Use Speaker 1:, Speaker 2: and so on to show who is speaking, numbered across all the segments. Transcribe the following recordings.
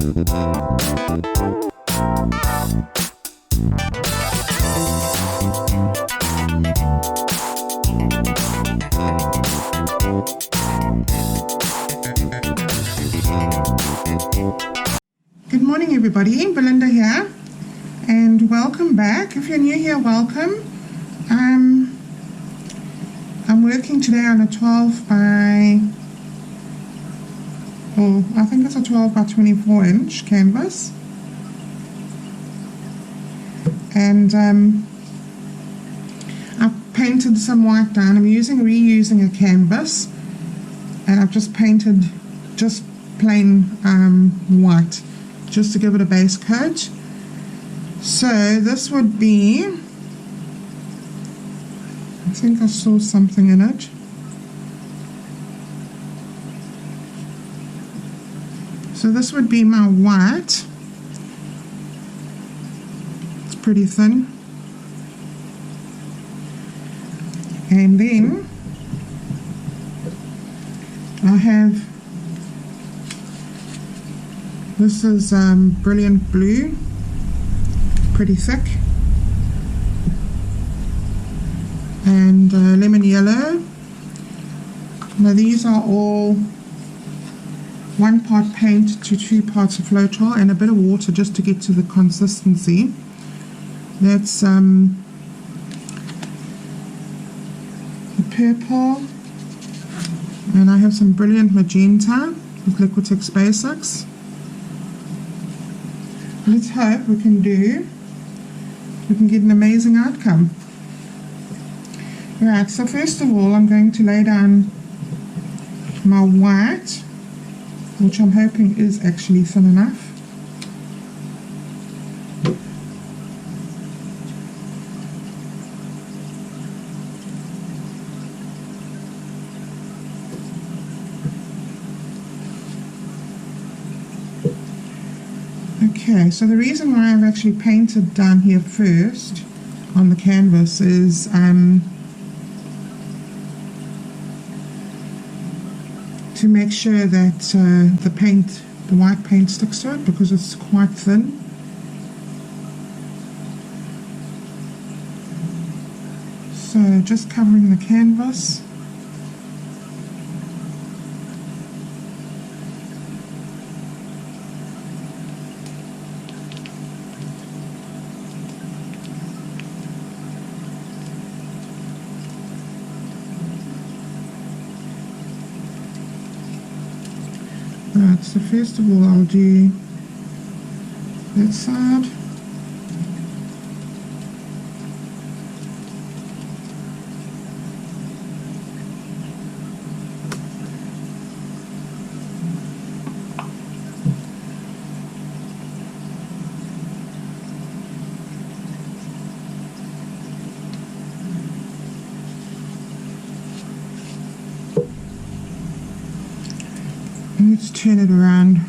Speaker 1: Good morning everybody, Belinda here, and welcome back. If you're new here, welcome. I'm working today on a 12 by, I think it's a 12 by 24 inch canvas, and I've painted some white down. I'm reusing a canvas, and I've just painted just plain white, just to give it a base coat. So this would be, I think I saw something in it. So this would be my white. It's pretty thin. And then I have, this is Brilliant Blue, pretty thick, and Lemon Yellow. Now these are all 1 part paint to 2 parts of Floetrol and a bit of water just to get to the consistency. That's the purple, and I have some Brilliant Magenta with Liquitex Basics. Let's hope we can get an amazing outcome. Right, so first of all I'm going to lay down my white, which I'm hoping is actually thin enough. Okay, so the reason why I've actually painted down here first on the canvas is to make sure that the white paint sticks to it, because it's quite thin. So just covering the canvas. Right, so first of all I'll do that side. Let's turn it around.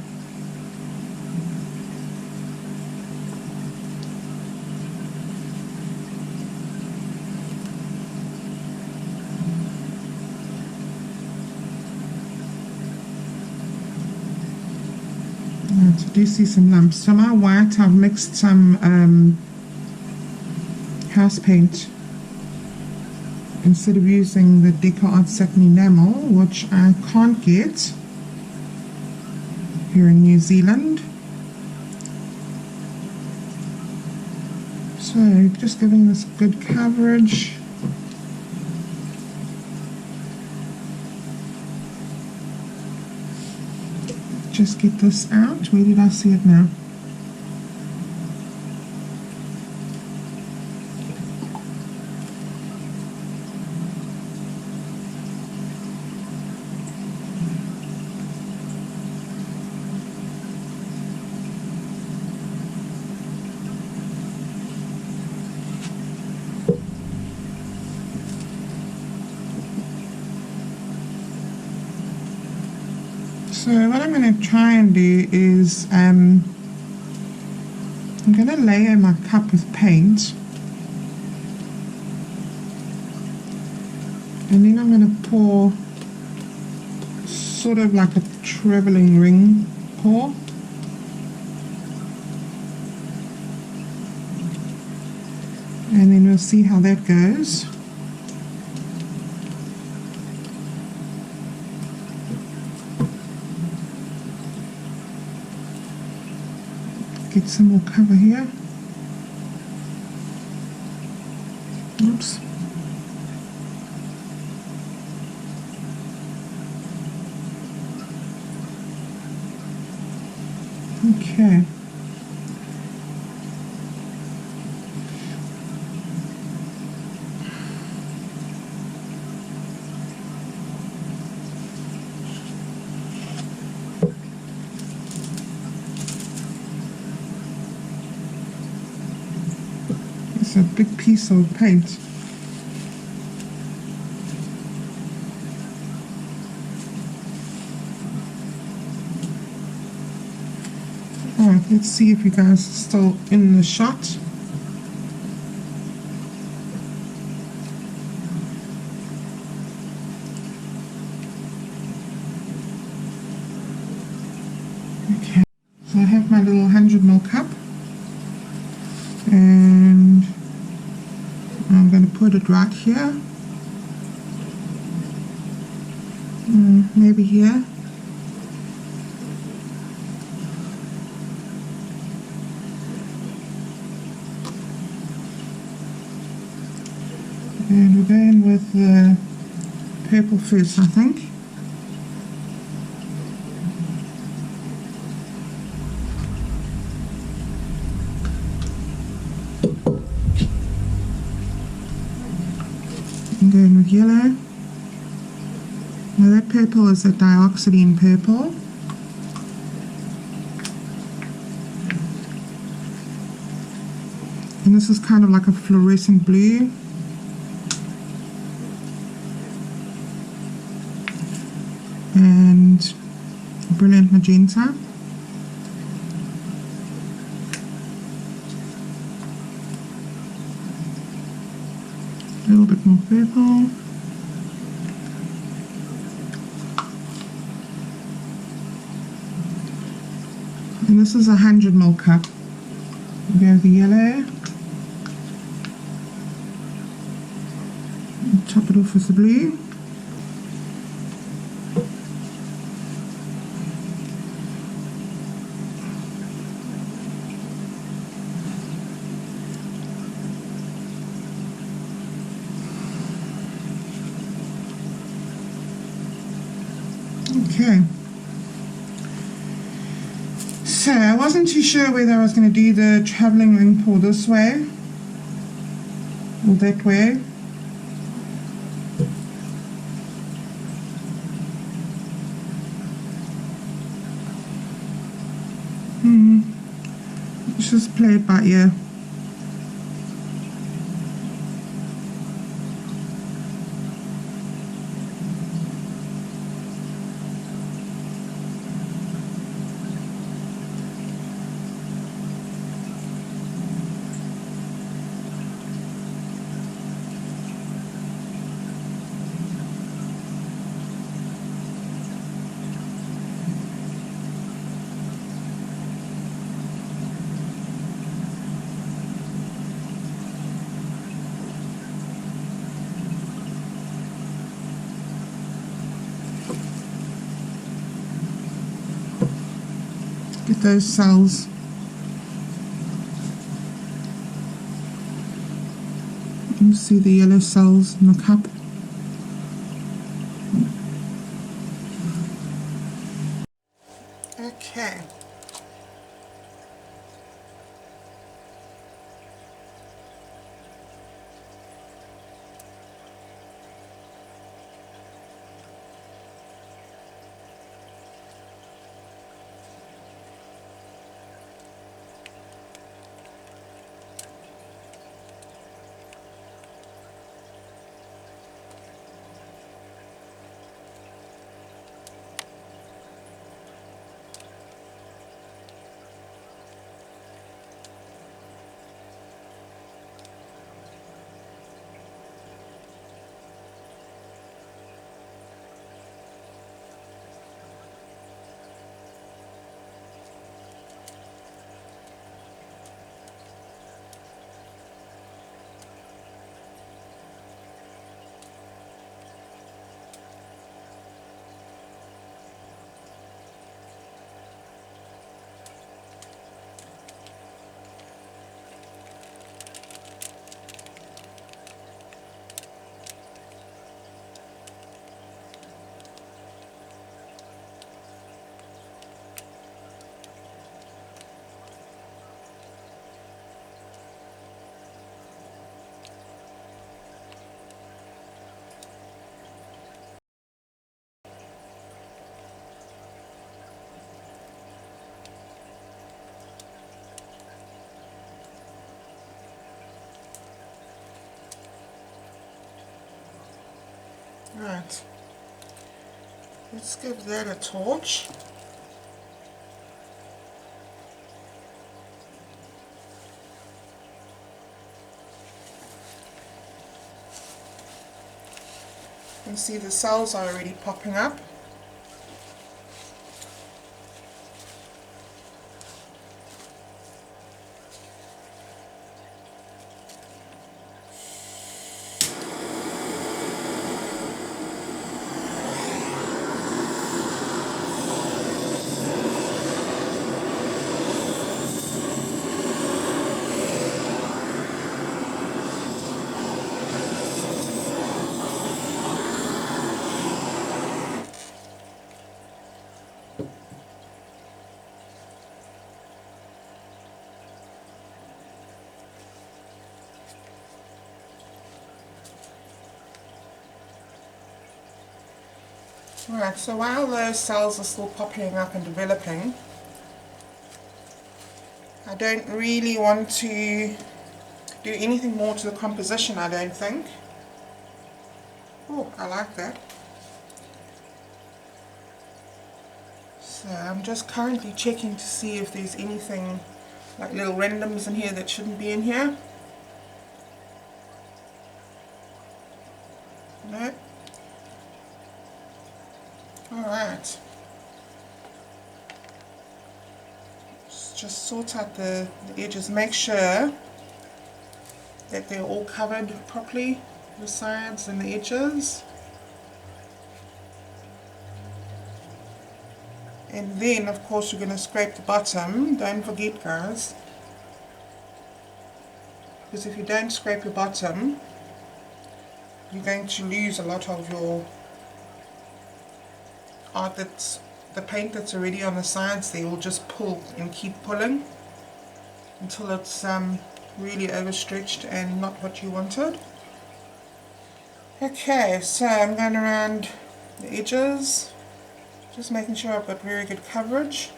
Speaker 1: Right, so do you see some lumps? So my white, I've mixed some house paint instead of using the Bade Art Satin Enamel, which I can't get here in New Zealand. So just giving this good coverage. Just get this out. Where did I see it now? So what I'm going to try and do is I'm going to layer my cup with paint, and then I'm going to pour sort of like a traveling ring pour. and then we'll see how that goes. Get some more cover here. Oops. Okay. It's a big piece of paint. Alright, let's see if you guys are still in the shot. Okay, so I have my little 100ml cup, and I'm going to put it right here, maybe here. And we're going with the purple first, I think. I'm going with yellow. Now that purple is a Dioxodine Purple. And this is kind of like a fluorescent blue. And brilliant magenta. A little bit more purple. And this is a 100ml cup. We go the yellow. And top it off with the blue. Okay, so I wasn't too sure whether I was going to do the travelling ring pour this way or that way. Let's just play it by ear. Get those cells. You see the yellow cells in the cup. Okay. Right, let's give that a torch. You can see the cells are already popping up. Right, so while those cells are still popping up and developing, I don't really want to do anything more to the composition, I don't think. Oh, I like that. So I'm just currently checking to see if there's anything like little randoms in here that shouldn't be in here. No. Alright. Just sort out the edges. Make sure that they're all covered properly, the sides and the edges. And then of course you're going to scrape the bottom. Don't forget, guys, because if you don't scrape your bottom, you're going to lose a lot of your art. That's the paint that's already on the sides there will just pull and keep pulling until it's really overstretched and not what you wanted. Okay, so I'm going around the edges, just making sure I've got very good coverage.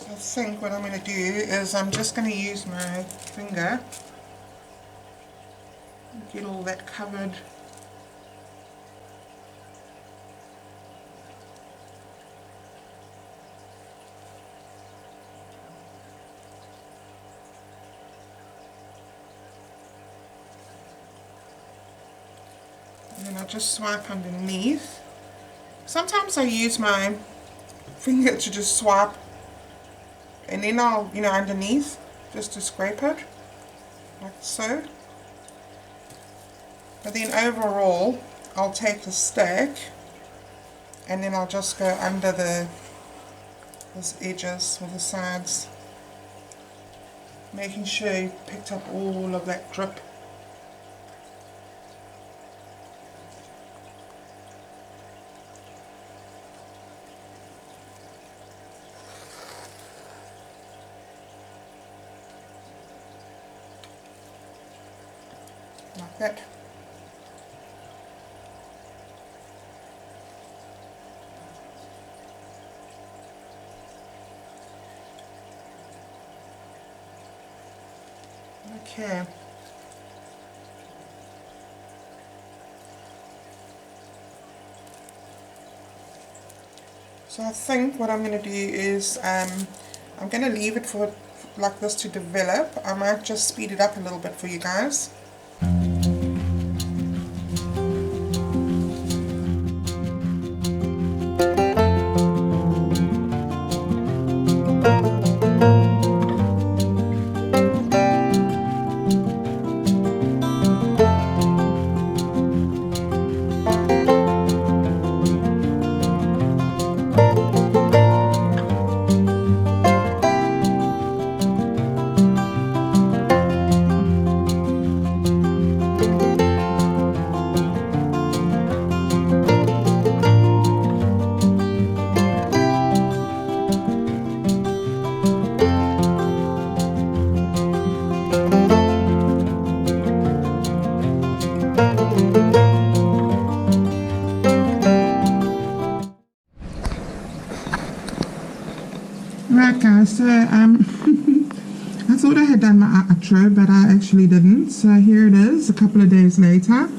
Speaker 1: I think what I'm going to do is I'm just going to use my finger and get all that covered. And then I'll just swipe underneath. Sometimes I use my finger to just swipe, and then I'll, underneath, just to scrape it, like so. But then overall, I'll take the stack, and then I'll just go under those edges or the sides, making sure you picked up all of that drip. Like that. Okay. So I think what I'm going to do is I'm going to leave it for like this to develop. I might just speed it up a little bit for you guys. Right guys, so I thought I had done my outro, but I actually didn't. So here it is, a couple of days later.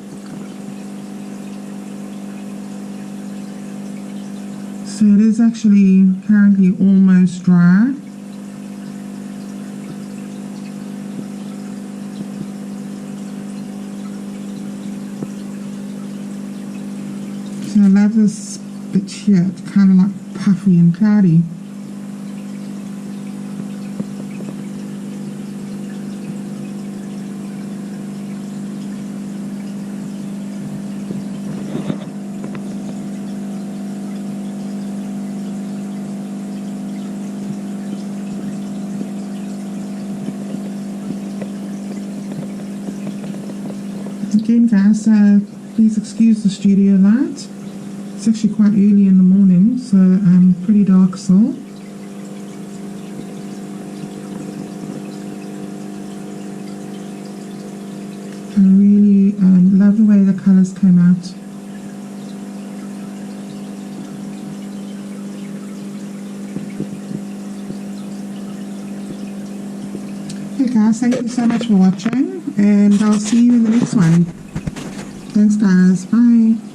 Speaker 1: So it is actually currently almost dry. So I love this bit here, it's kind of like puffy and cloudy. Again guys, please excuse the studio light. It's actually quite early in the morning, so pretty dark still. I really love the way the colours came out. Okay guys, thank you so much for watching, and I'll see you in the next one. Thanks guys, bye.